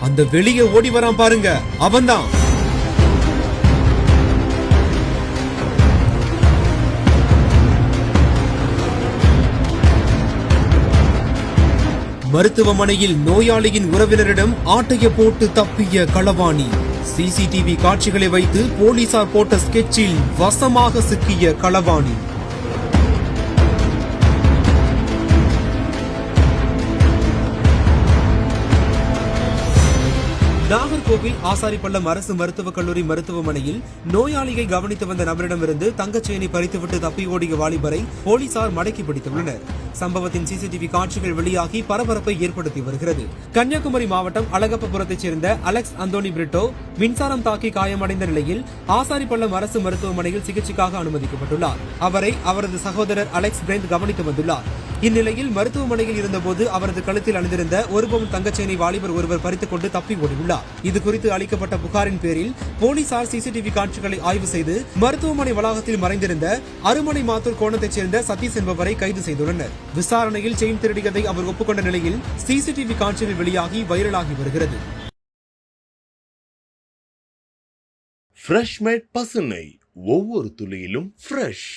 அந்த வெளியே ஓடி வரான் பாருங்க, அவன்தான். மருத்துவமனையில் நோயாளியின் உறவினரிடம் ஆட்டைய போட்டு தப்பிய களவாணி. சிசிடிவி காட்சிகளை வைத்து போலீசார் போட்ட ஸ்கெட்சில் வசமாக சிக்கிய களவாணி. நாகர்கோவில் ஆசாரிப்பள்ளம் அரசு மருத்துவக் கல்லூரி மருத்துவமனையில் நோயாளியை கவனித்து வந்த நபரிடமிருந்து தங்கச்செயினை பறித்துவிட்டு தப்பி ஓடிய வாலிபரை போலீசார் மடக்கி பிடித்துள்ளனர். சம்பவத்தின் சிசிடிவி காட்சிகள் வெளியாகி பரபரப்பை ஏற்படுத்தி வருகிறது. கன்னியாகுமரி மாவட்டம் அழகப்பபுரத்தைச் சேர்ந்த அலெக்ஸ் அந்தோனி பிரிட்டோ மின்சாரம் தாக்கி காயமடைந்த நிலையில் ஆசாரிப்பள்ளம் அரசு மருத்துவமனையில் சிகிச்சைக்காக அனுமதிக்கப்பட்டுள்ளார். அவரை அவரது சகோதரர் அலெக்ஸ் பிரெண்ட் கவனித்து வந்துள்ளார். இந்நிலையில் மருத்துவமனையில் இருந்தபோது அவரது கழுத்தில் அணிந்திருந்த ஒரு பவுன் தங்கச்செயினை வாலிபர் ஒருவர் பறித்துக் கொண்டு தப்பி ஓடியுள்ளார். இதுகுறித்து அளிக்கப்பட்ட புகாரின் பேரில் போலீசார் சிசிடிவி காட்சிகளை ஆய்வு செய்து மருத்துவமனை வளாகத்தில் மறைந்திருந்த அருமனை மாத்தூர் கோணத்தைச் சேர்ந்த சதீஷ் என்பவரை கைது செய்துள்ளனர். விசாரணையில் செயின் திருடியதை அவர் ஒப்புக்கொண்ட நிலையில் சிசிடிவி காட்சிகள் வெளியாகி வைரலாகி வருகிறது. ஃப்ரெஷ் மேட் பசுனை ஒவ்வொரு துளியிலும் ஃப்ரெஷ்.